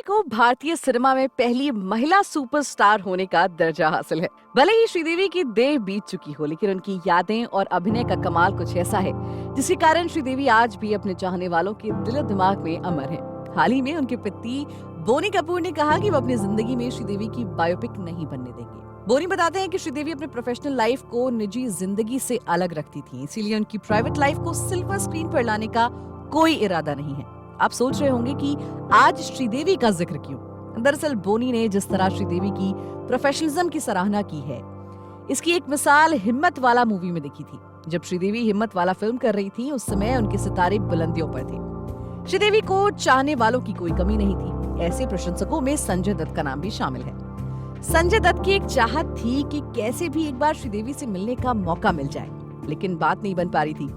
श्रीदेवी को भारतीय सिनेमा में पहली महिला सुपरस्टार होने का दर्जा हासिल है। भले ही श्रीदेवी की देह बीत चुकी हो, लेकिन उनकी यादें और अभिनय का कमाल कुछ ऐसा है जिसके कारण श्रीदेवी आज भी अपने चाहने वालों के दिलो दिमाग में अमर है। हाल ही में उनके पति बोनी कपूर ने कहा कि वो अपनी जिंदगी में श्रीदेवी की बायोपिक नहीं बनने देंगे। बोनी बताते हैं कि श्रीदेवी अपने प्रोफेशनल लाइफ को निजी जिंदगी से अलग रखती थी, इसीलिए उनकी प्राइवेट लाइफ को सिल्वर स्क्रीन पर लाने का कोई इरादा नहीं है। आप सोच रहे होंगे कि आज श्रीदेवी का जिक्र क्यों? दरअसल बोनी ने जिस तरह श्रीदेवी की प्रोफेशनलिज्म की सराहना की है, इसकी एक मिसाल हिम्मत वाला मूवी में दिखी थी। जब श्रीदेवी हिम्मत वाला फिल्म कर रही थी, उस समय उनके सितारे बुलंदियों पर थे। श्रीदेवी को चाहने वालों की कोई कमी नहीं थी। ऐसे प्रशंसकों में संजय दत्त का नाम भी शामिल है। संजय दत्त की एक चाहत थी कि कैसे भी एक बार श्रीदेवी से मिलने का मौका मिल जाए, लेकिन बात नहीं बन पा रही थी।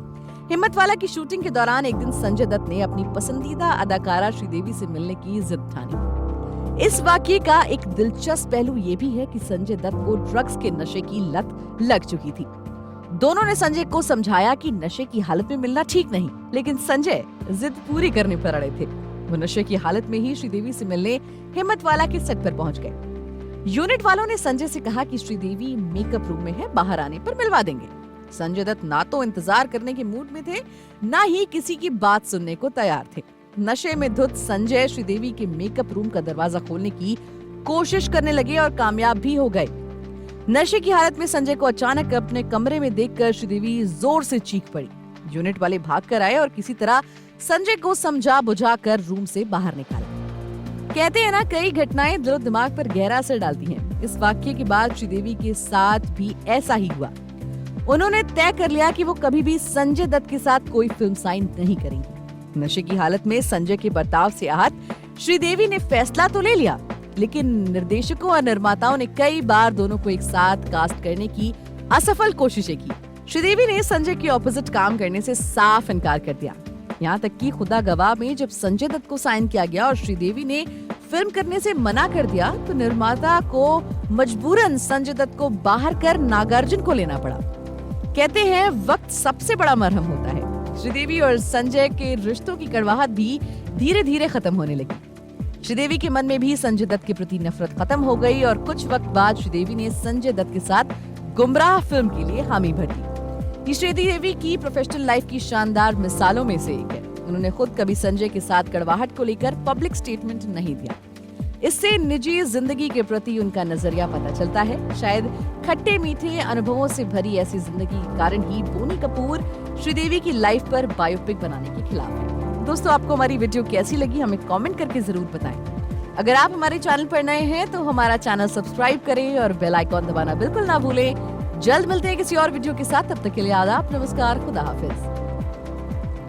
हिम्मत वाला की शूटिंग के दौरान एक दिन संजय दत्त ने अपनी पसंदीदा अदाकारा श्रीदेवी से मिलने की जिद ठानी। इस वाकये का एक दिलचस्प पहलू ये भी है कि संजय दत्त को ड्रग्स के नशे की लत लग चुकी थी। दोनों ने संजय को समझाया कि नशे की हालत में मिलना ठीक नहीं, लेकिन संजय जिद पूरी करने पर अड़े थे। वो नशे की हालत में ही श्रीदेवी से मिलने हिम्मत वाला के सेट पर पहुंच गए। यूनिट वालों ने संजय से कहा कि श्रीदेवी मेकअप रूम में है, बाहर आने पर मिलवा देंगे। संजय दत्त ना तो इंतजार करने के मूड में थे, ना ही किसी की बात सुनने को तैयार थे। नशे में धुत संजय श्रीदेवी के मेकअप रूम का दरवाजा खोलने की कोशिश करने लगे और कामयाब भी हो गए। नशे की हालत में संजय को अचानक अपने कमरे में देखकर श्रीदेवी जोर से चीख पड़ी। यूनिट वाले भागकर आए और किसी तरह संजय को समझा बुझा कर रूम से बाहर निकाला। कहते हैं ना, कई घटनाएं दिलो दिमाग पर गहरा असर डालती हैं। इस वाक्य के बाद श्रीदेवी के साथ भी ऐसा ही हुआ। उन्होंने तय कर लिया कि वो कभी भी संजय दत्त के साथ कोई फिल्म साइन नहीं करेंगी। नशे की हालत में संजय के बर्ताव से आहत श्रीदेवी ने फैसला तो ले लिया, लेकिन निर्देशकों और निर्माताओं ने कई बार दोनों को एक साथ कास्ट करने की असफल कोशिशें की। श्रीदेवी ने संजय के ऑपोजिट काम करने से साफ इनकार कर दिया। यहाँ तक कि खुदा गवाह में जब संजय दत्त को साइन किया गया और श्रीदेवी ने फिल्म करने से मना कर दिया, तो निर्माता को मजबूरन संजय दत्त को बाहर कर नागार्जुन को लेना पड़ा। कहते हैं वक्त सबसे बड़ा मरहम होता है। श्रीदेवी और संजय के रिश्तों की कड़वाहट भी धीरे धीरे खत्म होने लगी। श्रीदेवी के मन में भी संजय दत्त के प्रति नफरत खत्म हो गई और कुछ वक्त बाद श्रीदेवी ने संजय दत्त के साथ गुमराह फिल्म के लिए हामी भर दी। ये श्रीदेवी की प्रोफेशनल लाइफ की शानदार मिसालों में से एक है। उन्होंने खुद कभी संजय के साथ कड़वाहट को लेकर पब्लिक स्टेटमेंट नहीं दिया। इससे निजी जिंदगी के प्रति उनका नजरिया पता चलता है। शायद खट्टे मीठे अनुभवों से भरी ऐसी जिंदगी के कारण ही बोनी कपूर श्रीदेवी की लाइफ पर बायोपिक बनाने के खिलाफ है। दोस्तों, आपको हमारी वीडियो कैसी लगी हमें कमेंट करके जरूर बताएं। अगर आप हमारे चैनल पर नए हैं तो हमारा चैनल सब्सक्राइब करें और बेल आइकॉन दबाना बिल्कुल ना भूलें। जल्द मिलते हैं किसी और वीडियो के साथ। तब तक के लिए आदाब, नमस्कार, खुदा हाफिज।